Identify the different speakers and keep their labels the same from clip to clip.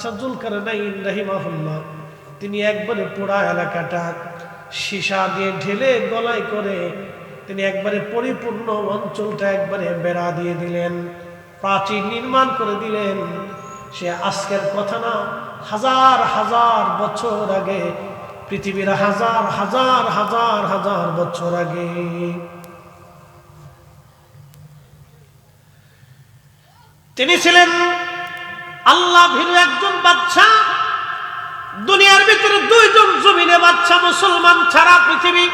Speaker 1: বাদশা যুলকারনাইন রাহিমাহুল্লাহ তিনি একবারে পুরা এলাকাটা সীসা দিয়ে ঢেলে গলায় করে তিনি একবারে পরিপূর্ণ অঞ্চলটা একবারে বেড়া দিয়ে দিলেন, প্রাচীর নির্মাণ করে দিলেন। সে আজকের কথা না, হাজার হাজার বছর আগে, পৃথিবীর হাজার হাজার হাজার হাজার বছর আগে। তিনি ছিলেন আল্লাহ ভীরু একজন বাদশা। দুনিয়ার ভিতরে দুইজন জমিনে বাদশা মুসলমান সারা পৃথিবী,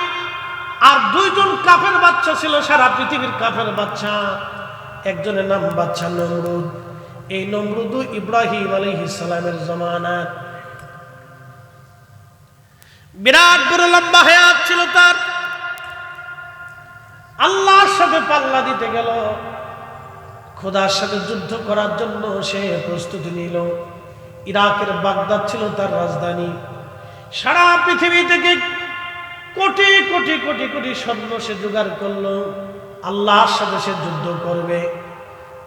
Speaker 1: আর দুইজন কাফের বাদশা ছিল সারা পৃথিবীর কাফের বাদশা। একজনের নাম বাদশা নমরুদ। এই নমরুদ ইব্রাহিম আলাইহিস সালামের জামানাত। বিরাট বড় লম্বা হায়াত ছিল তার। আল্লাহর সাথে পাল্লা দিতে গেল, খোদার সাথে যুদ্ধ করার জন্য সে প্রস্তুতি নিল। ইরাকের বাগদাদ ছিল তার রাজধানী। সারা পৃথিবী থেকে কোটি কোটি কোটি কোটি স্বর্ণ সে জোগাড় করলো। আল্লাহর সাথে সে যুদ্ধ করবে।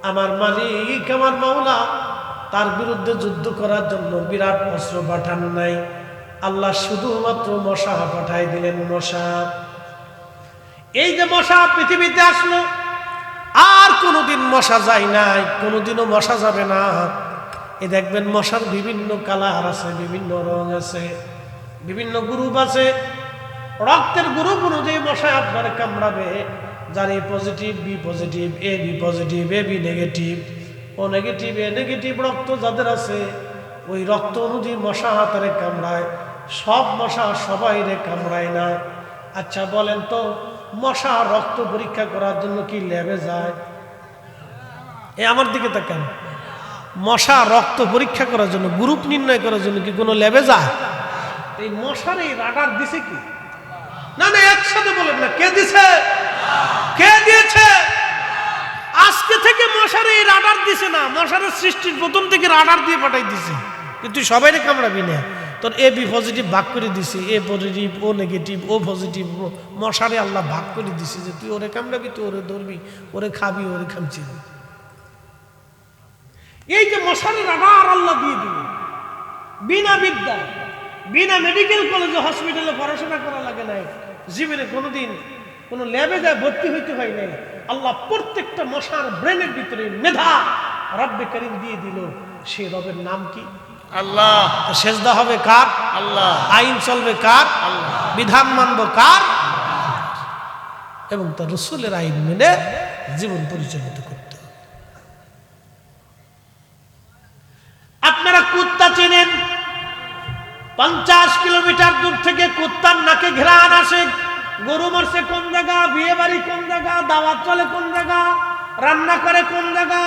Speaker 1: আমার মালিক, আমার মাওলা তার বিরুদ্ধে যুদ্ধ করার জন্য বিরাট অস্ত্র পাঠান নাই। আল্লাহ শুধুমাত্র মশা পাঠাই দিলেন। মশা, এই যে মশা পৃথিবীতে আসলো, আর কোনোদিন মশা যায় নাই, কোনোদিনও মশা যাবে না। এই দেখবেন মশার বিভিন্ন কালার আছে, বিভিন্ন রং আছে, বিভিন্ন গ্রুপ আছে। রক্তের গ্রুপ অনুযায়ী মশা আপনার কামড়াবে। যার এ positive, B positive, A B positive, A B negative, O negative, A negative রক্ত যাদের আছে, ওই রক্ত অনুযায়ী মশা তারে কামড়ায়। সব মশা সবাই রে কামড়ায় না। আচ্ছা বলেন তো, মশা রক্ত পরীক্ষা করার জন্য কি ল্যাবে যায়? আমার দিকে তাকান। মশা রক্ত পরীক্ষা করার জন্য, গ্রুপ নির্ণয় করার জন্য কি কোনো ল্যাবে যায়? এই মশার এই রাডার দিছে কি? না না, একসাথে বলেন না, কে দিছে? কে দিয়েছে? আজকে থেকে মশার এই রাডার দিছে না, মশারের সৃষ্টির প্রথম থেকে রাডার দিয়ে পাঠাই দিছে। কিন্তু সবাইরে কামড়াবি না, তোর এ বি পজিটিভ ভাগ করে দিছে, এ পজিটিভ, ও নেগেটিভ, ও পজিটিভ। মশারে আল্লাহ ভাগ করে দিছে যে তুই ওরে কামড়াবি, তুই ওরে ধরবি, ওরে খাবি, ওরে খামচিবি। এই যে মশারে রাডার আল্লাহ দিয়ে দিল, বিনা বিদ্যা, বিনা মেডিকেল কলেজে হসপিটালে পড়াশোনা করা লাগে নাই, জীবনে কোনোদিন কোনো ল্যাবে যায় ভর্তি হইতে হয় নাই। আল্লাহ প্রত্যেকটা মশার ব্রেনের ভিতরে মেধা রব্বে করিম দিয়ে দিল। সেই রবের নাম কি? আল্লাহ। সেজদা হবে কার? আল্লাহ। আইন চলবে কার? আল্লাহ। বিধান মানব কার? এবং তার রাসূলের আইন মেনে জীবন পরিচালিত করতে হবে। আপনারা কুত্তা চেনেন? 50 কিলোমিটার দূর থেকে কুত্তার নাকে ঘ্রাণ আসে। গরু মরছে কোন জায়গা, বিয়ে বাড়ি কোন জায়গা, দাওয়াত চলে কোন জায়গা, রান্না করে কোন জায়গা।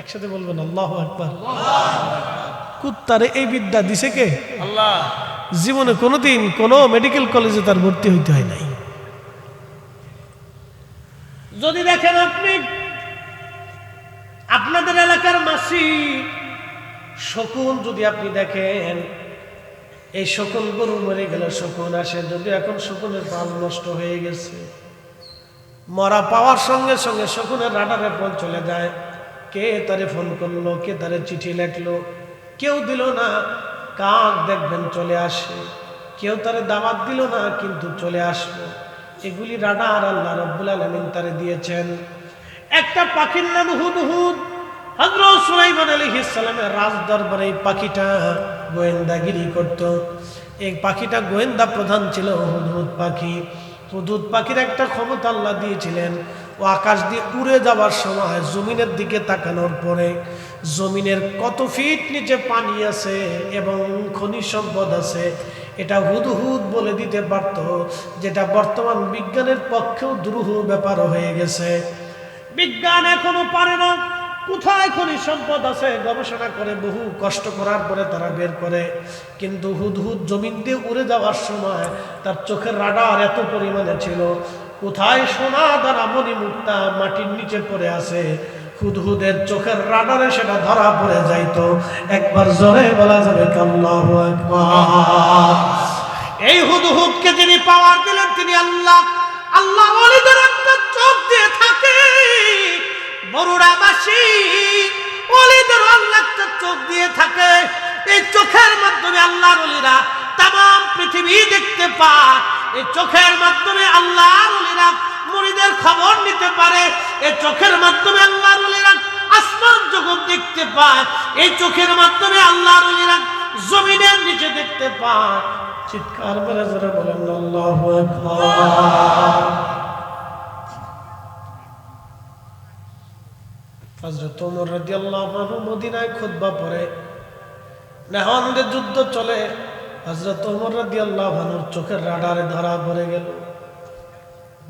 Speaker 1: একসাথে বলবেন আল্লাহু আকবার। কুত্তারে এই বিদ্যা দিছে কে? আল্লাহ। জীবনে কোনোদিন কোনো মেডিকেল কলেজে তার ভর্তি হইতে হয় নাই। যদি দেখেন আপনি আপনাদের এলাকার মাসি শকুন, যদি আপনি দেখেন এই শকুন গরু মরে গেল, শকুন আসে, যদি এখন শকুনের পাল নষ্ট হয়ে গেছে, মরা পাওয়ার সঙ্গে সঙ্গে শকুনের রাডারে ফোন চলে যায়। কে তারে ফোন করলো, কে তারে চিঠি লেখলো, কেউ দিল না। কাক দেখবেন চলে আসে, কেউ তারে দাওয়াত দিল না, কিন্তু চলে আসলো। এগুলি রাডার আল্লাহ রাব্বুল আলামিন তারে দিয়েছেন। একটা পাখির নাম হুদহুদ। হযরত সুলাইমান আলাইহিস সালামের রাজ দরবারে এই পাখিটা গোয়েন্দাগিরি করত। এই পাখিটা গোয়েন্দা প্রধান ছিল হুদহুদ পাখি। হুদহুদ পাখির একটা ক্ষমতা আল্লাহ দিয়েছিলেন, ও আকাশ দিয়ে উড়ে যাওয়ার সময় জমিনের দিকে তাকানোর পরে জমিনের কত ফিট নিচে পানি আছে এবং খনিজ সম্পদ আছে এটা হুদহুদ বলে দিতে পারত, যেটা বর্তমান বিজ্ঞানের পক্ষেও দুরূহ ব্যাপার হয়ে গেছে। বিজ্ঞান এখনো পারে না কোথায় খনিজ সম্পদ আছে, গবেষণা করে বহু কষ্ট করার পরে তারা বের করে। কিন্তু হুদহুদ জমিন দিয়ে উড়ে যাওয়ার সময় তার চোখের রাডার এত পরিমাণে ছিল, কোথায় সোনা দানা মণিমুক্তা মাটির নিচে পড়ে আছে, হুদহুদের চোখের রাডারে সেটা ধরা পড়ে যাইতো। একবার জোরে বলা যাবে আল্লাহু আকবার। এই হুদহুদকে যিনি পাওয়ার দিলেন তিনি আল্লাহ। আল্লাহ ওলিদের একটা চোখ দিয়ে থাকে, বরুড়াবাসী ওলিদের আল্লাহ একটা চোখ নবী দেখতে পায়, এই চোখের মাধ্যমে আল্লাহর ওলিরা মুরিদের খবর নিতে পারে, এই চোখের মাধ্যমে আল্লাহর ওলিরা আসমান জগৎ দেখতে পায়, এই চোখের মাধ্যমে আল্লাহর ওলিরা জমিনের নিচে দেখতে পায়। চিৎকার করে জোরে বলেন আল্লাহু আকবার। হযরত ওমর রাদিয়াল্লাহু আনহু মদিনায় খুতবা পড়ে, নেহানদের যুদ্ধ চলে। হযরত ওমর রাদিয়াল্লাহু আনহুর চোখের রাডারে ধরা পড়ে গেল।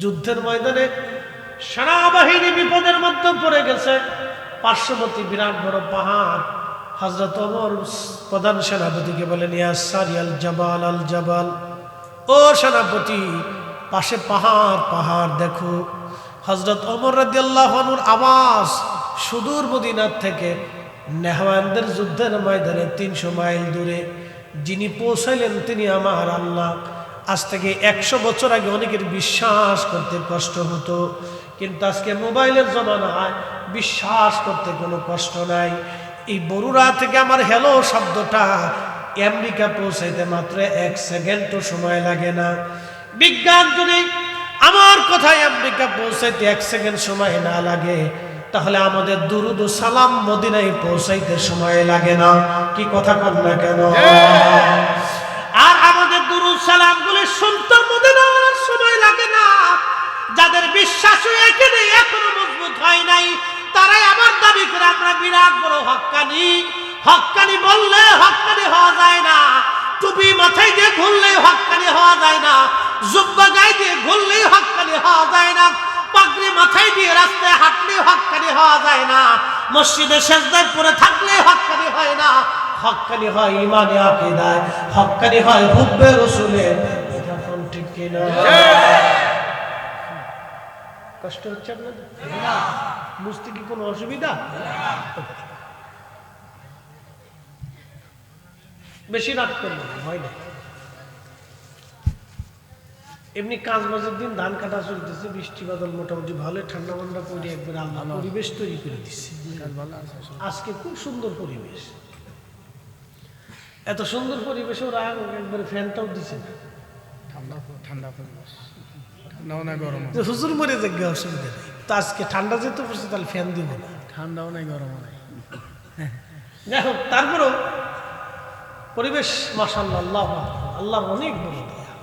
Speaker 1: যুদ্ধের ময়দানে সেনাবাহিনী বিপদের মধ্যে পড়ে গেছে, পার্শ্ববর্তী বিরাট বড় পাহাড়। হযরত ওমর প্রধান সেনাপতিকে বলেন, ইয়া সারিয়াল জাবাল আল জাবাল, ও সেনাপতি পাশে পাহাড়, পাহাড় দেখো। হযরত ওমর রাদিয়াল্লাহু আনহুর আওয়াজ সুদূর মদিনার থেকে নেহওয়ানদের যুদ্ধের ময়দানে 300 মাইল দূরে। যিনি পৌঁছাইলেন তিনি আমার আল্লাহ। আজ থেকে 100 বছর আগে অনেকের বিশ্বাস করতে কষ্ট হতো, কিন্তু আজকে মোবাইলের জমানায় বিশ্বাস করতে কোনো কষ্ট নাই। এই বরুড়া থেকে আমার হ্যালো শব্দটা আমেরিকা পৌঁছাইতে মাত্র 1 সেকেন্ডও সময় লাগে না। বিজ্ঞান যদি আমার কথায় আমেরিকা পৌঁছাইতে 1 সেকেন্ড সময় না লাগে, তাহলে আমাদের দুরুদ ও সালাম মদিনায় পৌঁছাইতে সময় লাগে না। কি কথা বল না কেন? আর আমাদের দুরুদ সালাম গুলো শুনতে মদিনার সময় লাগে না। যাদের বিশ্বাস এখানে এখনো মজবুত হয় নাই, তারাই আমার দাবি করে আমরা বিরাট বড় হক্কানি। হক্কানি বললে হক্কানি হওয়া যায় না, টুপি মাথায় দিয়ে ঘুরলেই হক্কানি হওয়া যায় না, জুব্বা গায়ে দিয়ে ঘুরলেই হক্কানি হওয়া যায় না, পাগড়ি মাথায় দিয়ে রাস্তায় হাঁটলে হক্কানি হওয়া যায় না, মসজিদে সেজদায় পড়ে থাকলে হক্কানি হয় না। হক্কানি হয় ইমানে আকীদায়, হক্কানি হয় হুব্বে রাসূলের। এটা কোন ঠিক কিনা? কষ্ট হচ্ছে আপনাদের? না। বুঝতে কি কোনো অসুবিধা? বেশি রাত করবো হয় না। এমনি কাজ বাজের দিন ধান কাটা চলতেছে, বৃষ্টি বাদল মোটামুটি ভালো, ঠান্ডা মান্ডা করে একবার আল্লাহ পরিবেশ তৈরি করে দিচ্ছে। আজকে খুব সুন্দর পরিবেশ। এত সুন্দর পরিবেশে ওরা একবারে ফ্যানটাও দিচ্ছে না, ঠান্ডা পরিবেশ। হুজুর মরে যাবে, অসুবিধা নেই। তো আজকে ঠান্ডা যেতে পড়ছে, তাহলে ফ্যান দিব না, ঠান্ডাও নাই গরমও নাই। যাই হোক, তারপরেও পরিবেশ মাশাআল্লাহ, আল্লাহ আল্লাহর অনেক বড় দয়া।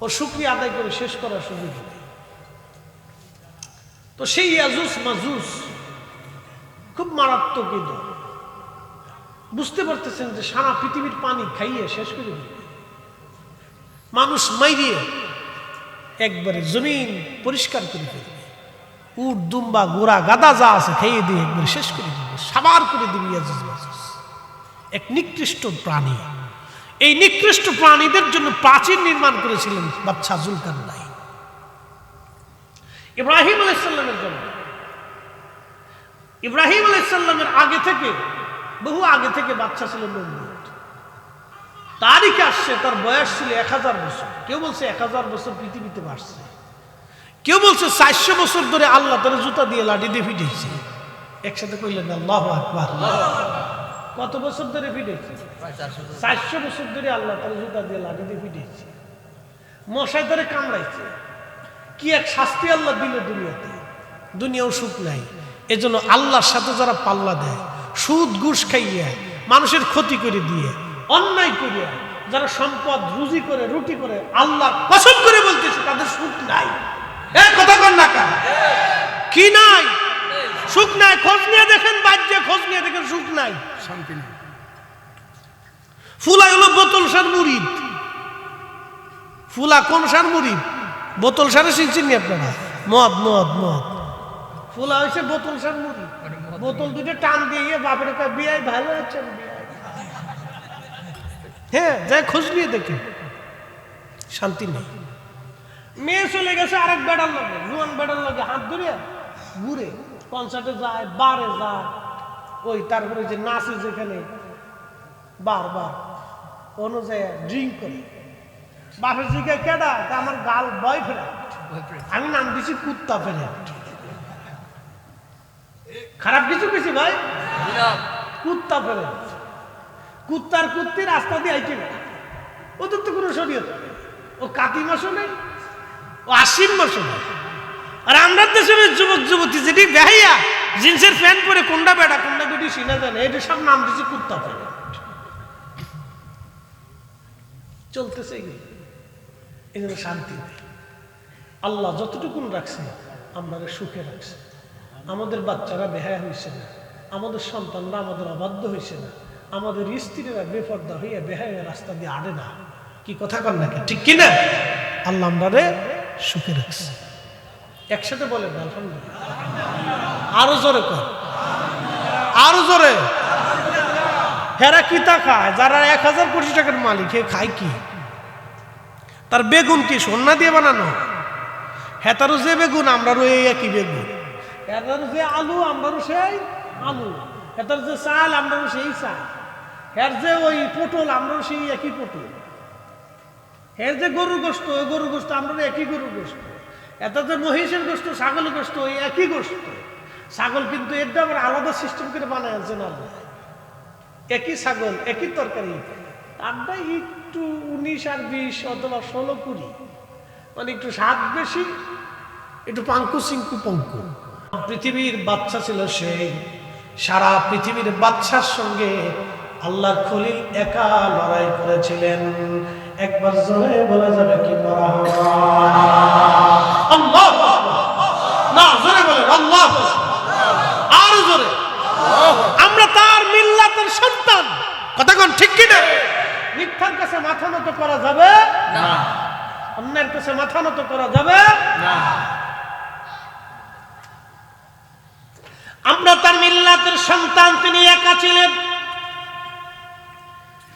Speaker 1: ওর শুকরিয়া আদায় করে শেষ করার সুযোগ নেই। তো সেই ইয়াজুজ মাজুজ খুব মারাত্মক এই দল। বুঝতে পারতেছেন যে সারা পৃথিবীর পানি খাইয়ে শেষ করে দিবে, মানুষ মাইরিয়ে একবারে জমিন পরিষ্কার করে ফেলবে, উট দুম্বা গোড়া গাদা যা আছে খাইয়ে দিয়ে একবারে শেষ করে দিবে, সাবার করে দিবে ইয়াজুজ মাজুজ। এক নিকৃষ্ট প্রাণী। এই নিকৃষ্ট প্রাণীদের জন্য প্রাচীর নির্মাণ করেছিলেন বাদশা জুলকারনাইন। ইব্রাহিম আলাইহিস সালামের জন্য, ইব্রাহিম আলাইহিস সালামের আগে থেকে, বহু আগে থেকে বাদশা ছিল নমরুদ। তারিখে আসছে তার বয়স ছিল 1000 বছর। কেউ বলছে 1000 বছর পৃথিবীতে বাসছে, কেউ বলছে 400 বছর ধরে আল্লাহ তার জুতা দিয়ে লাঠি দিয়ে পিটিয়েছে। একসাথে কইলেন আল্লাহু আকবার। কত বছর ধরে পিটিয়েছে? 400 বছর ধরে আল্লাহ তার জুতা দিয়ে লাঠি দিয়ে পিটিয়েছে, মশায় ধরে কামড়াইছে। কি এক শাস্তি আল্লাহ দিল দুনিয়াতে, দুনিয়াও সুখ নাই। এজন্য আল্লাহর সাথে যারা পাল্লা দেয়, সুদ ঘুষ খাইয়া মানুষের ক্ষতি করে দিয়ে, অন্যায় করিয়া যারা সম্পদ রুজি করে রুটি করে, আল্লাহ কসম করে বলতেছে তাদের সুখ নাই। কথা কন না কেন? কি নাই? সুখ নাই। খোঁজ নিয়ে দেখেন, বাজ্যে খোঁজ নিয়ে দেখেন, সুখ নাই, শান্তি নাই। ফুলা হলো বোতল সার মুরিদ। ফুলা কোন সার মুরিদ? বোতল সারে চিনছেন আপনারা? মদ মদ মদ। ফুলা হয়েছে বোতল সার মুরিদ। বোতল দুটো টান দিয়ে বাপের কাছে বিয়াই ভালো আছে, হ্যাঁ যাই খোঁজ নিয়ে দেখে, শান্তি নেই। মেয়ে চলে গেছে আরেক বেড়ার লাগে, জুয়ান বেড়ার লাগে হাত ধরে ঘুরে, কনসার্টে যায়, বারে যায়, ওই তারপরে যে নাচে যেখানে বারবার অনুযায়ী ড্রিঙ্ক করে। বাপের জিজ্ঞাসা কেডা? আমার গার্ল বয়ফ্রেন্ড, আমি নাম দিছি কুত্তা ফ্রেন্ড। খারাপ কিছু কিছু ভাই, কুত্তা ফ্রেন্ড। কুত্তার কুত্তি রাস্তা দিয়ে আইছে না, ওদের তো কোনো শরীয়ত নেই, ও কাতি মাসও নেই, ও আশ্বিন মাসও নেই। আর আমরা দেশের যুবক যুবতী যেটি বেহাইয়া জিন্সের প্যান্ট পরে কোনটা বেটা কোনটা বেটি সিনা জানে, এটার সব নাম দিচ্ছে কুত্তা প্যান্ট। চলতেছে এই জন্য শান্তি নেই। আল্লাহ যতটুকুন রাখছে আমরা সুখে রাখছে। আমাদের বাচ্চারা বেহায়া হয়েছে না, আমাদের সন্তানরা আমাদের অবাধ্য হয়েছে না, আমাদের স্ত্রীরা বেপর্দা হইয়া বেহায়া রাস্তা দিয়ে আড়ে না। কি কথা কর নাকি, ঠিক কিনা? আল্লাহ আমরা সুখে রাখছে। একসাথে বলেন আলহামদুলিল্লাহ। আরো জোরে কর, আরো জোরে। হেরা কিতা খায়? যারা 1000 কোটি টাকার মালিক, হে খায় কি? তার বেগুন কি সোনা দিয়ে বানানো? হেতারও যে বেগুন আমরারও এই একই বেগুন, হেতারও যে আলু আমরারও সেই আলু, হেতার যে চাল আমরারও সেই চাল, হের যে ওই পটল আমরারও সেই একই পটল, হের যে গরুর গোস্ত ওই গরুর গোস্ত আমরারও একই গরুর গোস্ত, এটা যে মহিষের গোস্ত ছাগলের গোস্ত ওই একই গোস্ত। ছাগল কিন্তু এটা আবার আলাদা সিস্টেম করে বানায় আছেন আল্লাহ। একই ছাগল একই তরকারি, তারটা একটু 19 আর 20 অথবা 16 20, মানে একটু স্বাদ বেশি, একটু পাঙ্কু সিঙ্কু পঙ্কু। পৃথিবীর বাচ্চা ছিল সেই, সারা পৃথিবীর বাচ্চার সঙ্গে আল্লাহর খলিল একা লড়াই করেছিলেন। একবার জোরে বলা যাবে কি মারহাবা? আল্লাহ না, জোরে বলেন আল্লাহ, আর জোরে। আমরা তার মিল্লাতের সন্তান, কথা কোন ঠিক কিনা? মিথ্যার কাছে মাথা নত করা যাবে না, অন্যের কাছে মাথা নত করা যাবে না। আমরা তার মিল্লাতের সন্তান, তিনি একা ছিলেন।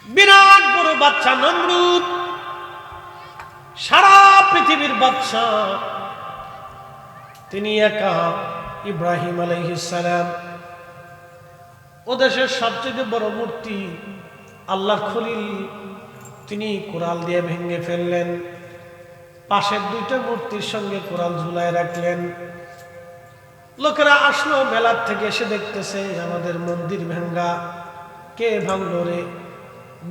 Speaker 1: বিরাট বড় বাচ্চা নমরুদ, সারা পৃথিবীর বাচ্চা, তিনি একা। ইব্রাহিম আলাইহিস সালাম, ও দেশের সবচেয়ে বড় মূর্তি আল্লাহর খলিল, তিনি কোরাল দিয়ে ভেঙে ফেললেন। পাশের 2টা মূর্তির সঙ্গে কোরাল ঝুলায় রাখলেন। লোকেরা আসলো মেলার থেকে, এসে দেখতেছে আমাদের মন্দির ভাঙ্গা। কে ভাঙলো রে?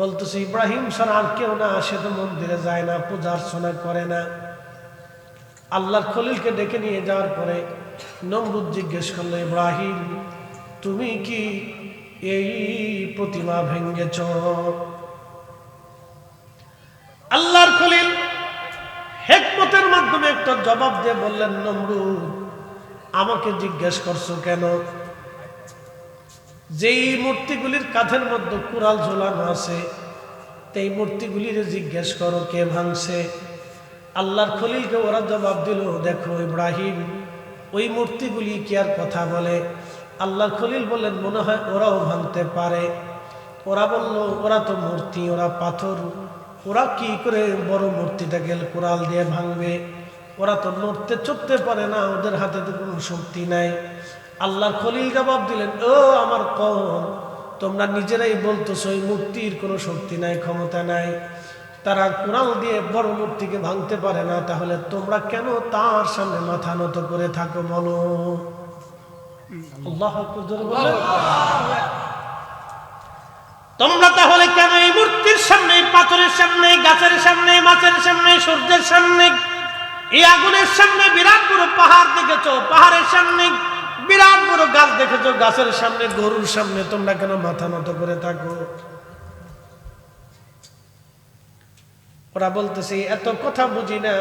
Speaker 1: বলতেছে ইব্রাহিম ছাড়া আর কেউ না, সে তো মন্দিরে যায় না, পূজা অর্চনা করে না। আল্লাহর খলিলকে ডেকে নিয়ে যাওয়ার পরে নমরুদ জিজ্ঞেস করলো, ইব্রাহিম তুমি কি এই প্রতিমা ভেঙ্গেছ? আল্লাহর খলিল হিকমতের মাধ্যমে একটা জবাব দিয়ে বললেন, নমরুদ আমাকে জিজ্ঞেস করছো কেন? যেই মূর্তিগুলির কাঁধের মধ্যে কুড়াল ঝোলানো আছে, এই মূর্তিগুলির জিজ্ঞেস করো কে ভাঙছে। আল্লাহর খলিলকে ওরা জবাব দিল, দেখো ইব্রাহিম ওই মূর্তিগুলি কি আর কথা বলে? আল্লাহর খলিল বললেন, মনে হয় ওরাও ভাঙতে পারে। ওরা বলল, ওরা তো মূর্তি, ওরা পাথর, ওরা কি করে বড় মূর্তিটাকে কুড়াল দিয়ে ভাঙবে? ওরা তো নড়তে চড়তে পারে না, ওদের হাতে তো কোনো শক্তি নাই। আল্লাহর খলিল জবাব দিলেন, ও আমার কওম, তোমরা নিজেরাই বলতেছো ওই মূর্তির কোনো শক্তি নাই, ক্ষমতা নাই, তারা কুড়াল দিয়ে বড় মূর্তিকে ভাঙতে পারে না, তাহলে তোমরা কেন তার সামনে মাথা নত করে থাকো বলো? আল্লাহু আকবার বলে, তোমরা তাহলে কেন এই মূর্তির সামনে, পাথরের সামনে, গাছের সামনে, মাছের সামনে, সূর্যের সামনে, এই আগুনের সামনে, বিরাট বড় পাহাড় দেখেছো, পাহাড়ের সামনে বিরাট বড় গাছ দেখেছো, গাছের সামনে, গরুর সামনে তোমরা কেন মাথা নত করে থাকো? ওরা বলতেছে, এত কথা বুঝি না,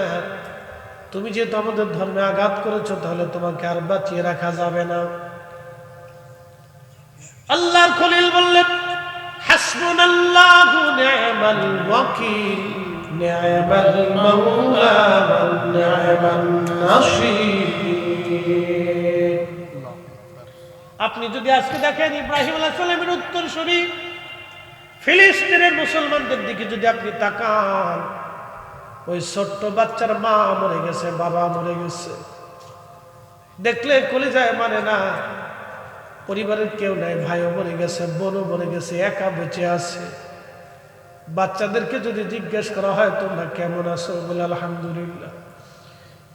Speaker 1: তুমি যেহেতু আমাদের ধর্মে আঘাত করেছো, তাহলে তোমাকে আর বাঁচিয়ে রাখা যাবে না। আল্লাহর খলিল বললেন, হাসবুনাল্লাহু নি'মাল ওয়াকিল, নি'মাল মাওলা ওয়া নি'মান নাসীর। আপনি যদি আজকে দেখেন ইব্রাহিম আলাইহিস সালামের উত্তরসূরি ফিলিস্তিনের মুসলমানদের দিকে যদি আপনি তাকান, ওই ছোট্ট বাচ্চার মা মরে গেছে, বাবা মরে গেছে, দেখলে কলিজায় মানে না। পরিবারের কেউ নাই, ভাইও মরে গেছে, বোনও মরে গেছে, একা বেঁচে আছে। বাচ্চাদেরকে যদি জিজ্ঞেস করা হয় তোমরা কেমন আছো, বলে আলহামদুলিল্লাহ।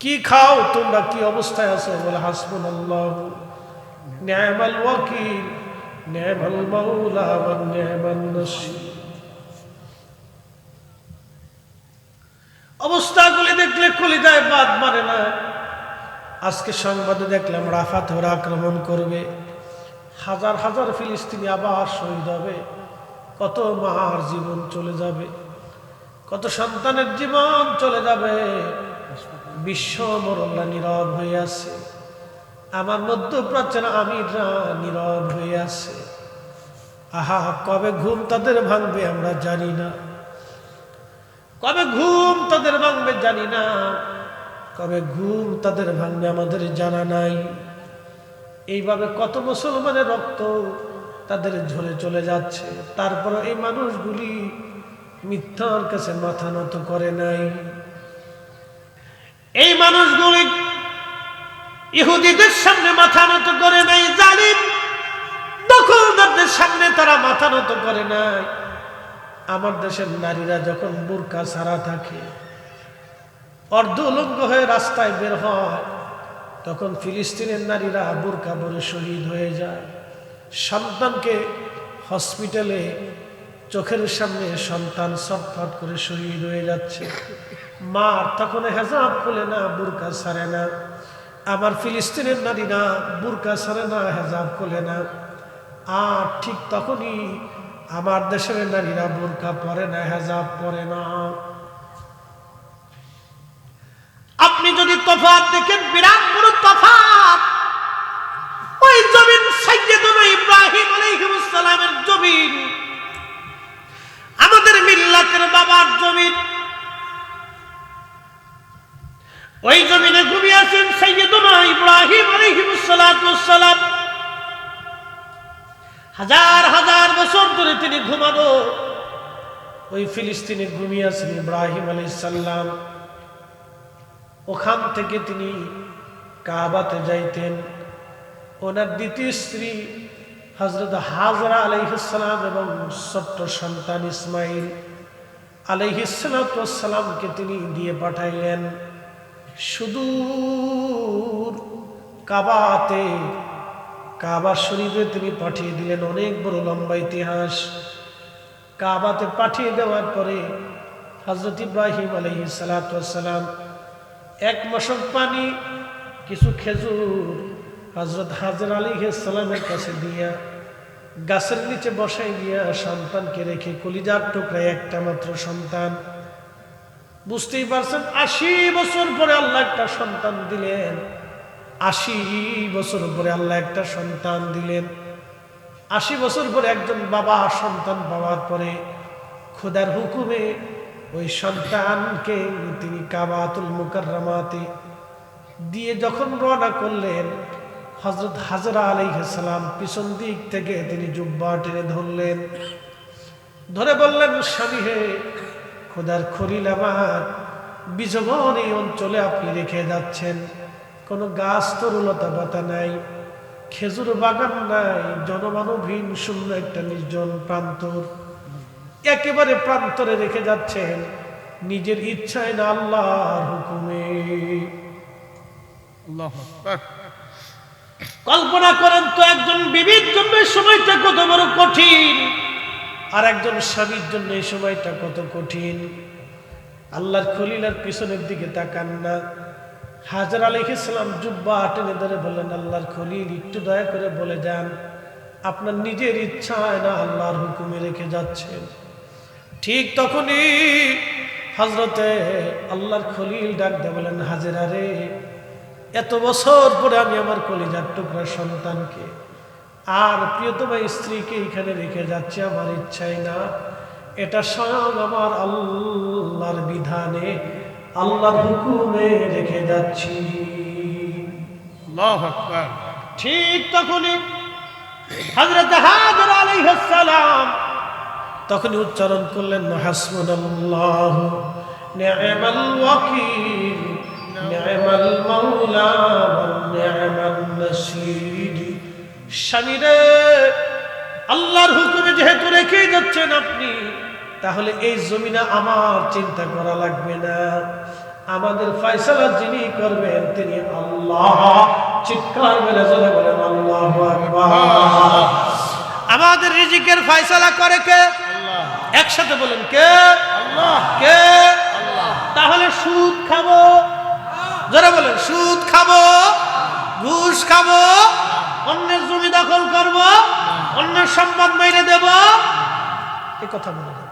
Speaker 1: কি খাও, তোমরা কি অবস্থায় আছো, বলে হাসবুনাল্লাহু নি'মাল ওয়াকিল, নি'মাল মাওলা ওয়া নি'মান নাসীর। অবস্থাগুলি দেখলে কলিজায় বাদ মানে না। আজকে সংবাদে দেখলাম রাফাত ওরা আক্রমণ করবে, হাজার হাজার ফিলিস্তিনি আবার শহীদ হবে, কত মার জীবন চলে যাবে, কত সন্তানের জীবন চলে যাবে। বিশ্ব মোরল্লা নীরব হয়ে আছে, আমার মধ্যপ্রাচ্যের আমিররা নীরব হয়ে আছে। আহা, কবে ঘুম তাদের ভাঙবে আমরা জানি না, কবে ঘুম তাদের ভাঙবে জানি না, কবে ঘুম তাদের ভাঙবে আমাদের জানা নাই। এইভাবে কত মুসলমানের রক্ত তাদের ঝরে চলে যাচ্ছে, তারপর এই মানুষগুলি মিথ্যার কাছে মাথা নত করে নাই। এই মানুষগুলি ইহুদিদের সামনে মাথা নত করে নাই, জালিম দখলদারদের সামনে তারা মাথা নত করে নাই। আমার দেশের নারীরা যখন বুরকা ছাড়া থাকে, অর্ধ উলঙ্গ হয়ে রাস্তায় বের হয়, তখন ফিলিস্তিনের নারীরা বুরকা পরে শহীদ হয়ে যায়। সন্তানকে হসপিটালে চোখের সামনে সন্তান ছটফট করে শহীদ হয়ে যাচ্ছে, মা তখন হেজাব খুলে না, বুরকা ছাড়ে না। আমার ফিলিস্তিনের নারীরা বুরকা ছাড়ে না, হেজাব খুলে না। আর ঠিক তখনই আমার দেশের নারীরা বুরকা পরে না, হেজাব পরে না। আপনি যদি তফাৎ দেখেন, বিরাট বড় তফাৎ। ওই জমিন সাইয়্যিদুনা ইব্রাহিম আলাইহিস সালামের জমিন, আমাদের মিল্লাতের বাবার জমিন। ওই জমিনে ঘুমিয়ে আছেন সাইয়্যিদুনা ইব্রাহিম আলাইহিস সালাম। হাজার হাজার বছর ধরে তিনি ঘুমানো ওই ফিলিস্তিনে ঘুমিয়ে আছেন ইব্রাহিম আলাইহিস সালাম। ওখান থেকে তিনি কাবাতে যাইতেন। ওনার দ্বিতীয় স্ত্রী হযরত হাজরা আলাইহিস সালাম এবং ছোট্ট সন্তান ইসমাইল আলাইহিস সালামকে তিনি দিয়ে পাঠাইলেন সুদূর কাবাতে, কাবা শরীফে তিনি পাঠিয়ে দিলেন। অনেক বড় লম্বা ইতিহাস। কাবাতে পাঠিয়ে দেওয়ার পরে হযরত ইব্রাহিম আলাইহিস সালাম এক মশক পানি, কিছু খেজুর হযরত হাজরা আলাইহিস সালামের কাছে দিয়া গাছের নিচে বসাই দিয়া সন্তানকে রেখে, কলিজার টুকরা একটা মাত্র সন্তান, বুঝতেই পারছেন ৮০ বছর পরে আল্লাহ একটা সন্তান দিলেন। ৮০ বছর পরে আল্লাহ একটা সন্তান দিলেন। ৮০ বছর পরে একজন বাবা সন্তান পাওয়ার পরে খোদার হুকুমে ওই সন্তানকে তিনি কাবাতুল মুকাররমাতে দিয়ে যখন রওনা করলেন, হযরত হাজরা আলাইহিস সালাম পিছন দিক থেকে তিনি জুব্বা টেনে ধরলেন, ধরে বললেন, স্বামী হে, খোদার খলিল আমার, বিজবন এই অঞ্চলে আপনি রেখে যাচ্ছেন, কোনো গাছ তরুলতা পাতা নাই, খেজুর বাগান নাই, জনমানবহীন শূন্য একটা নির্জন প্রান্তর, একেবারে প্রান্তরে রেখে যাচ্ছেন, নিজের ইচ্ছায় না আল্লাহর হুকুমে। আল্লাহু আকবার। কল্পনা করেন তো, একজন বিবির জন্য সময়টা কত বড় কঠিন, আর একজন স্বামীর জন্য এই সময়টা কত কঠিন। আল্লাহর খলিলের পিছনের দিকে তাকান না। হাজরা আলাইহিস সালাম জুব্বা টেনে ধরে বললেন, আল্লাহর খলিল, একটু দয়া করে বলে যান, আপনার নিজের ইচ্ছায় না আল্লাহর হুকুমে রেখে যাচ্ছেন। ঠিক তখনই হযরতে আল্লাহর খলিল ডাক দিয়ে বলেন, হাজেরা রে, এত বছর পরে আমি আমার কলিজার টুকরা সন্তানকে আর প্রিয়তমা স্ত্রীকে এখানে রেখে যাচ্ছি, আমার ইচ্ছাই না, এটা স্বয়ং আমার আল্লাহর বিধানে, আল্লাহর হুকুমে রেখে যাচ্ছি। আল্লাহু আকবার। ঠিক তখনই হযরত হাজরা আলাইহিস সালাম তখনই উচ্চারণ করলেন, হাসবুনাল্লাহু নি'মাল ওয়াকিল নি'মাল মাওলা ওয়া নি'মান নাসীর। স্বামী রে, আল্লাহর হুকুমে যেহেতু রেখে যাচ্ছেন আপনি, তাহলে এই জমিনে আমার চিন্তা করা লাগবে না, আমাদের ফয়সালা যিনি করবেন তিনি আল্লাহ। চিৎকার মেরে জোরে বলেন আল্লাহু আকবার। আমাদের রিজিকের ফয়সালা করে কে? আল্লাহ। একসাথে বলেন, কে? আল্লাহ। কে? আল্লাহ। তাহলে সুদ খাবো, যারা বলেন সুদ খাবো, ঘুষ খাবো, অন্যের জমি দখল করব, অন্যের সম্পদ মেরে দেব, এই কথা বলে দেব।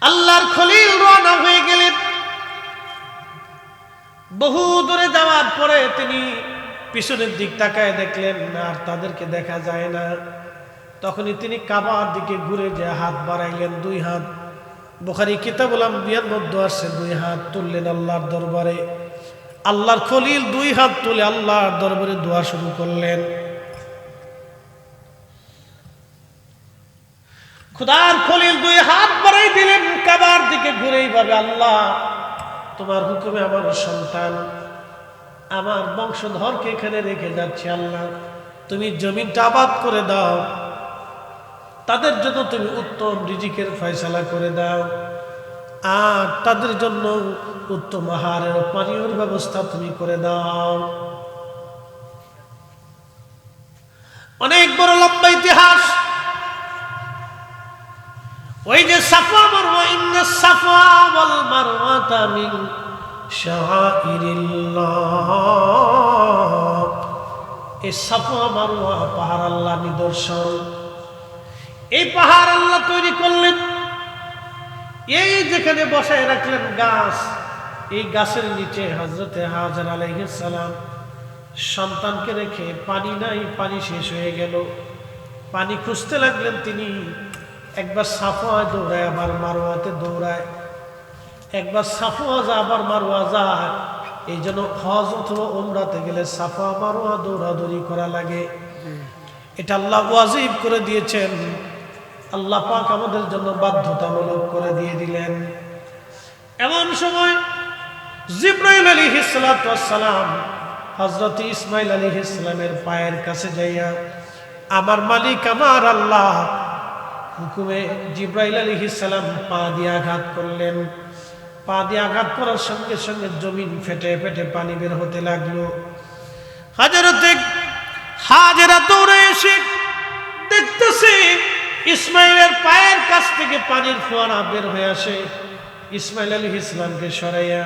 Speaker 1: আল্লাহর খলিল রওনা হয়ে গেলেন। বহু দূরে যাওয়ার পরে তিনি পিছনের দিক তাকায় দেখলেন আর তাদেরকে দেখা যায় না। তখনই তিনি কাবার দিকে ঘুরে যে হাত বাড়াইলেন, 2 হাত। বুখারী কিতাবুল আম্বিয়ার মধ্যে আসছে 2 হাত তুললেন আল্লাহর দরবারে। আল্লাহর খলিল 2 হাত তুলে আল্লাহর দরবারে দোয়া শুরু করলেন। খোদার খলিল 2 হাত বাড়াই দিলেন কাবার দিকে ঘুরে এইভাবে, আল্লাহ তোমার হুকুমে আমার সন্তান, আমার বংশধরকে এখানে রেখে যাচ্ছি। আল্লাহ তুমি জমিনটা আবাদ করে দাও, তাদের জন্য তুমি উত্তম রিজিকের ফয়সালা করে দাও, আর তাদের জন্য উত্তম আহারের পানীয়র ব্যবস্থা তুমি করে দাও। অনেক বড় লম্বা ইতিহাস। ওই যে সাফা মারওয়া, ইন্নাস সাফা ওয়াল মারওয়াতা মিন শাআইরিল্লাহ, এই সাফা মারওয়া পাহাড় আল্লাহর নিদর্শন। এই পাহাড় আল্লাহ তৈরি করলেন। এই যেখানে বসায় রাখলেন গাছ, এই গাছের নিচে হযরতে হাজরা আলাইহিস সালাম সন্তানকে রেখে, পানি নাই, পানি শেষ হয়ে গেল, পানি খুঁজতে লাগলেন তিনি। একবার সাফওয়া দৌড়ায়, আবার মারওয়াতে দৌড়ায়, একবার সাফওয়া যায় আবার মারওয়া যায়। এই জন্য হজ অথবা উমরাতে গেলে সাফা মারওয়া দৌড়াদৌড়ি করা লাগে। এটা আল্লাহ ওয়াজিব করে দিয়েছেন, আল্লাহ পাক আমাদের জন্য বাধ্যতামূলক করে দিয়ে দিলেন। এমন সময় জিবরাইল আলাইহিস সালাতু ওয়াস সালাম হযরত ইসমাঈল আলাইহিস সালামের পায়ের কাছে যাইয়া, আমার মালিক আমার আল্লাহ হুকুমে জিবরাইল আলাইহিস সালাম পা দিয়ে আঘাত করলেন। পা দিয়ে আঘাত করার সঙ্গে সঙ্গে জমিন ফেটে ফেটে পানি বের হতে লাগলো। হযরতে হাজেরা দৌড়ে এসে দেখতেছে ইসমাইলের পায়ের কাছ থেকে পানির ফোয়ারা বের হয়ে আসে। ইসমাইল আলাইহিস সালামকে সরাইয়া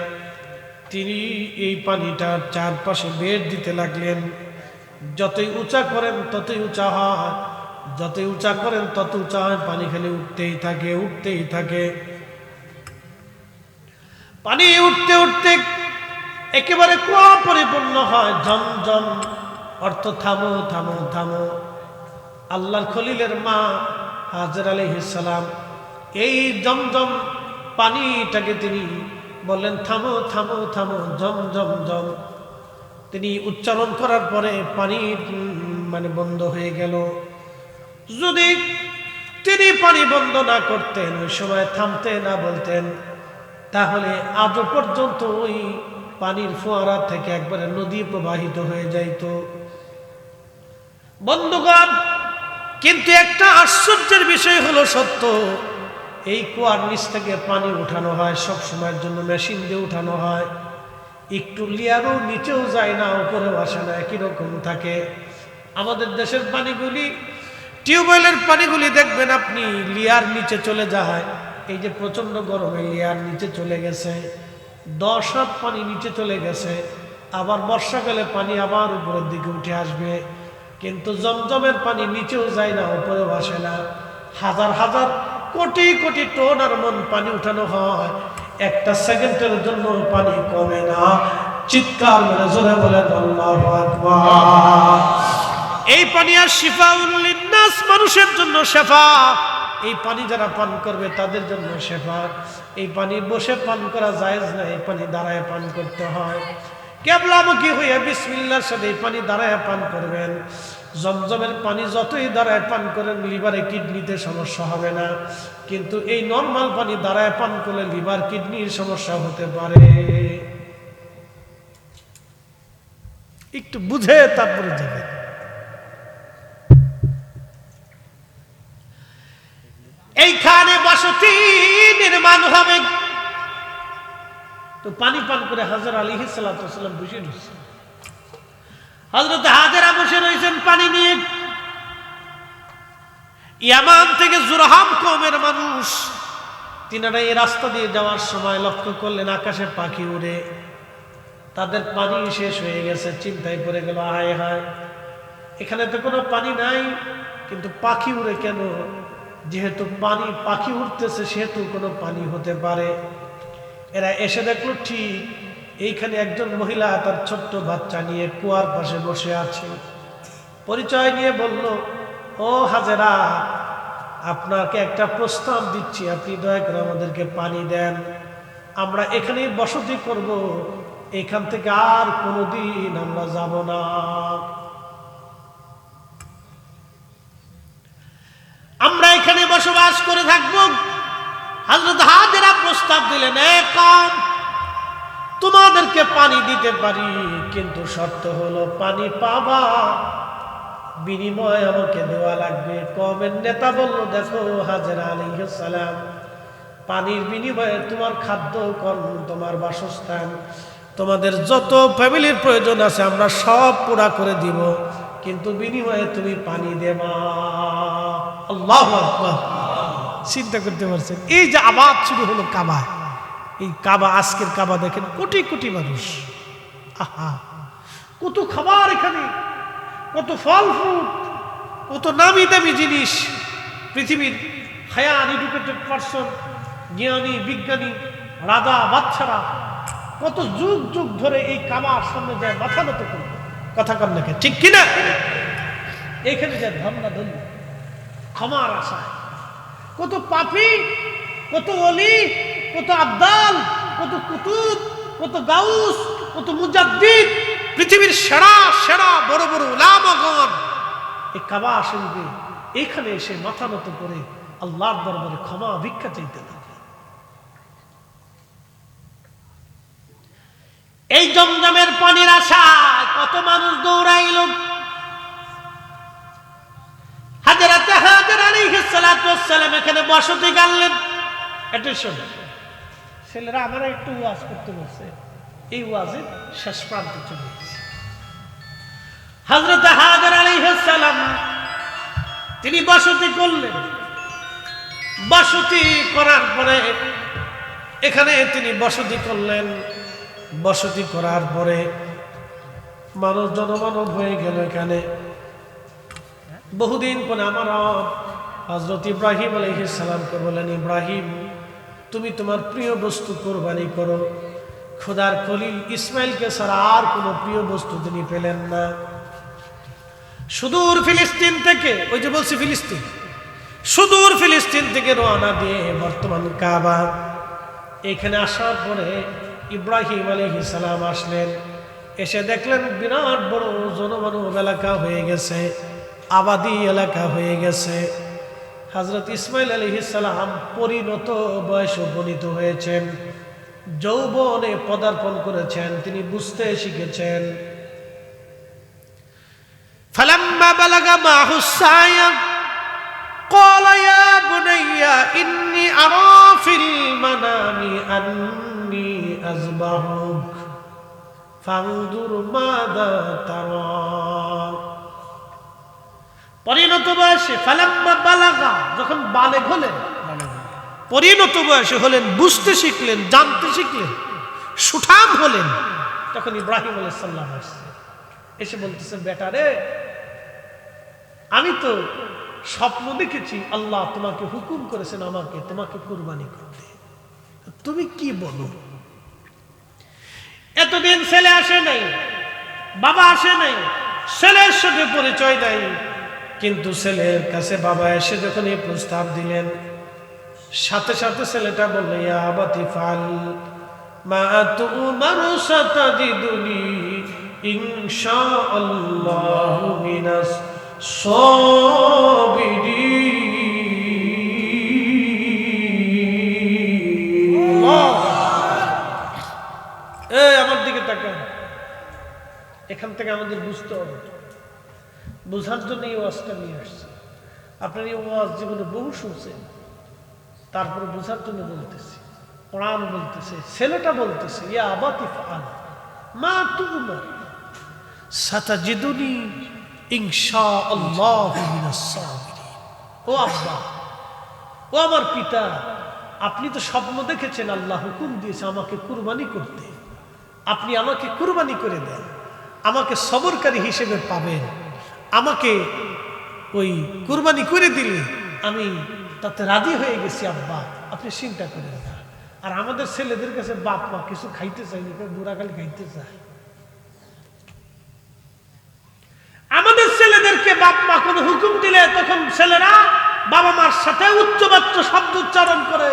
Speaker 1: তিনি এই পানিটার চারপাশে বের দিতে লাগলেন। যতই উঁচা করেন ততই উঁচা হয়, যতই উঁচা করেন তত উঁচা হয়, পানি খেলে উঠতেই থাকে, উঠতেই থাকে। পানি উঠতে উঠতে একেবারে কুয়া পরিপূর্ণ হয়, জমজম, অর্থ থামো থামো থামো। আল্লাহর খলিলের মা হাজরা আলাইহিস সালাম এই জমজম পানিটাকে তিনি বললেন, থামো থামো থামো, জম জম জম। তিনি উচ্চারণ করার পরে পানি বন্ধ হয়ে গেল। যদি তিনি পানি বন্ধ না করতেন, ওই সময় থামতে না বলতেন, তাহলে আজও পর্যন্ত ওই পানির ফোয়ারা থেকে একবারে নদী প্রবাহিত হয়ে যাইত। বন্ধুগণ, কিন্তু একটা আশ্চর্যের বিষয় হলো সত্য, এই কুয়ার নিচ থেকে পানি উঠানো হয়, সব সময়ের জন্য মেশিন দিয়ে উঠানো হয়। একটু লিয়ারও নিচেও যায় না, উপরেও আসে না, একই রকম থাকে। আমাদের দেশের পানিগুলি, টিউবওয়েলের পানিগুলি দেখবেন আপনি লিয়ার নিচে চলে যায়। এই যে প্রচন্ড গরমে লিয়ার নিচে চলে গেছে, 10 হাত পানি নিচে চলে গেছে। আবার বর্ষাকালে পানি আবার উপরের দিকে উঠে আসবে। কিন্তু জমজমের পানি নিচেও যায় না, উপরেও আসে না। হাজার হাজার কোটি কোটি টন আর মন পানি উঠানো হয়, একটা সেকেন্ডের জন্য পানি কমে না। চিৎকার মেরে জোরে বলেন আল্লাহু আকবার। এই পানি আর শিফাউল লিন্নাস, মানুষের জন্য শেফা। এই পানি যারা পান করবে তাদের জন্য শেফা। এই পানি বসে পান করা জায়েজ না, এই পানি দাঁড়ায় পান করতে হয়। কেবলামুখী হইয়া বিসমিল্লাহর সাথে এই পানি দাঁড়ায় পান করবেন। জমজমের পানি যতই দাঁড়ায় পান করেন, লিভারে কিডনিতে সমস্যা হবে না। কিন্তু এই নরমাল পানি দাঁড়ায় পান করলে লিভার কিডনির সমস্যা হতে পারে। একটু বুঝে তারপরে যাবেন। এইখানে বসতি নির্মাণ হবে। তো পানি পান করে হাজরা আলাইহিস সালাতু ওয়াস সালাম বসে রয়েছেন। হযরত হাজরা বসে রয়েছেন পানি নিয়ে। ইয়ামান থেকে জুরহাম কওমের মানুষ, তিনারা এই রাস্তা দিয়ে যাওয়ার সময় লক্ষ্য করলেন আকাশে পাখি উড়ে, তাদের পানি শেষ হয়ে গেছে, চিন্তায় পড়ে গেল, হায় হায়, এখানে তো কোনো পানি নাই, কিন্তু পাখি উড়ে কেন? যেহেতু পাখি উঠতেছে সেহেতু কোনো পানি হতে পারে। এরা এসে দেখলো ঠিক এইখানে একজন মহিলা তার ছোট্ট বাচ্চা নিয়ে কুয়ার পাশে বসে আছে। পরিচয় নিয়ে বলল, ও হাজেরা, আপনাকে একটা প্রস্তাব দিচ্ছি, আপনি দয়া করে আমাদেরকে পানি দেন, আমরা এখানেই বসতি করব, এখান থেকে আর কোনোদিন আমরা যাব না। আমরা এখানে বসবাস করে থাকব। হযরত হাজেরা প্রস্তাব দিলেন, কওম, তোমাদেরকে পানি দিতে পারি, কিন্তু শর্ত হলো পানি পাবা, বিনিময় আমাকে দেওয়া লাগবে। কওমের নেতা বলল, দেখো হাজেরা আলাইহিস সালাম, পানির বিনিময়ে তোমার খাদ্য, কর্ম, তোমার বাসস্থান, তোমাদের যত ফ্যামিলির প্রয়োজন আছে আমরা সব পুরা করে দিব, কিন্তু বিনিময়ে তুমি পানি দেবা। আল্লাহু আকবার। চিন্তা করতে পারছেন, এই যে আবাদ শুরু হলো কাবা, এই কাবা, আজকের কাবা দেখেন, কোটি কোটি মানুষ, আহা, কত খাবার এখানে, কত ফল ফ্রুট, কত নামি দামি জিনিস, পৃথিবীর হায়ার এডুকেটেড পারসন, জ্ঞানী বিজ্ঞানী, রাজা বাচ্চারা কত যুগ যুগ ধরে এই কাবার সামনে যায় মাথা নত করে, কথা কন নাকি, ঠিক কিনা? এখানে যায় ধর্ণা ধন্য ক্ষমার আশায়, কত পাপী, কত ওলি, কত আব্দাল, কত কুতুব, কত গাউস, কত মুজাদ্দিদ, পৃথিবীর সেরা সেরা বড় বড় উলামাগণ এই কাবা শরীফে এখানে এসে মাথা নত করে আল্লাহর দরবারে ক্ষমা ভিক্ষা চাইতে থাকে। এই জমজমের পানির আশায় কত মানুষ দৌড়াইল। হাজেরা আলাইহিস সালাতু ওয়াস সালাম এখানে বসতি গাড়লেন। অ্যাটেনশন, ছেলেরা আমরা একটু ওয়াজ করতে বলছে, এই ওয়াজের শেষ প্রান্তে চলে গেছে। হযরত হাজেরা আলাইহিস সালাম তিনি বসতি করলেন। বসতি করার পরে এখানে তিনি বসতি করলেন। বসতি করার পরে মানুষ জনমানব হয়ে গেল। এখানে বহুদিন পরে আমার হযরত ইব্রাহিম আলাইহিস সালামকে বলেন, ইব্রাহিম, তুমি তোমার প্রিয় বস্তু কোরবানি করো। খোদার খলিল ইসমাইলকে ছাড়া আর কোনো প্রিয় বস্তু তিনি পেলেন না। সুদূর ফিলিস্তিন থেকে, ওই যে বলছি ফিলিস্তিন, সুদূর ফিলিস্তিন থেকে রওনা দিয়ে বর্তমান কাবা, এখানে আসার পরে ইব্রাহিম আলাইহিস সালাম আসলেন। এসে দেখলেন বিরাট বড় জনমানব এলাকা হয়ে গেছে, আবাদি এলাকা হয়ে গেছে। হযরত ইসমাইল আলাইহিস সালাম পরিণত বয়সে উপনীত হয়েছেন, যৌবনে পদার্পণ করেছেন, তিনি বুঝতে শিখেছেন। ফালাম্মা বালাগা মাহুস সায়া قال يا بني إني أرى في المنام أني أذبحك فانظر ماذا ترى। পরিণত বয়সে ফালাম্মা বালাগা, যখন বালেগ হলেন, পরিণত বয়সে হলেন, বুঝতে শিখলেন, জানতে শিখলেন, সুঠাম হলেন, তখন ইব্রাহিম আলাইহিস সালাম আসছে। এসে বলতেছেন, বেটা রে, আমি তো স্বপ্ন দেখেছি আল্লাহ তোমাকে হুকুম করেছেন আমাকে তোমাকে কুরবানি করতে, তুমি কি বলো? এতদিন ছেলে আসে নাই, বাবা আসে নাই, ছেলের সাথে পরিচয় নাই, কিন্তু ছেলের কাছে বাবা এসে যখন এই প্রস্তাব দিলেন, সাথে সাথে ছেলেটা বলল, ইয়া আবাতি ফাল মা তুমারু সাতাজিদুনি ইনশাআল্লাহু মিনাস সাবিরিন। আমার দিকে তাকান, এখান থেকে আমাদের বুঝতে হবে, বোঝার জন্য এই ওয়াজটা নিয়ে আসছে। আপনার এই ওয়াজ জীবনে বহু শুনছেন, তারপরে বোঝার জন্য বলতেছি। কোরআন বলতেছে, ছেলেটা বলতেছে, ইয়া আবাতি ফাল মা তুমার সাতাজিদুনি ইনশাআল্লাহু মিনাস সাবিরিন। ও আব্বা, ও আমার পিতা, আপনি তো স্বপ্ন দেখেছেন, আল্লাহ হুকুম দিয়েছে আমাকে কুরবানি করতে, আপনি আমাকে কুরবানি করে দেন, আমাকে সবরকারী হিসেবে পাবেন, আমাকে ওই কুরবানি করে দিলে আমি তাতে রাজি হয়ে গেছি আব্বা, আপনি চিন্তা করেন না। আর আমাদের ছেলেদের কাছে বাপ মা কিছু খাইতে চাইনি, বুড়া খালি খাইতে চায়। আমাদের ছেলেদেরকে বাপ মা কোনো হুকুম দিলে তখন ছেলেরা বাবা মার সাথে উচ্চবাচ্য শব্দ উচ্চারণ করে।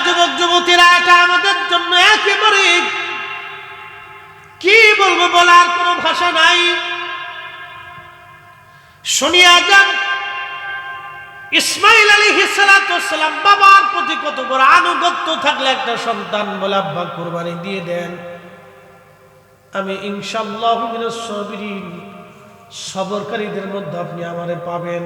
Speaker 1: যুবক যুবতীরা, এটা আমাদের জন্য একেবারে কি বলবো, বলার কোনো ভাষা নাই। শুনিয়া যান, ইসমাইল আলাইহিস সালাতু ওয়াস সালাম বাবার প্রতি কত বড় আনুগত্য থাকলে একটা সন্তান বলে আব্বা কুরবানি দিয়ে দেন, আমি ইনশাআল্লাহু মিনাস সাবিরিন, সবরকারীদের মধ্যে আপনি আমারে পাবেন।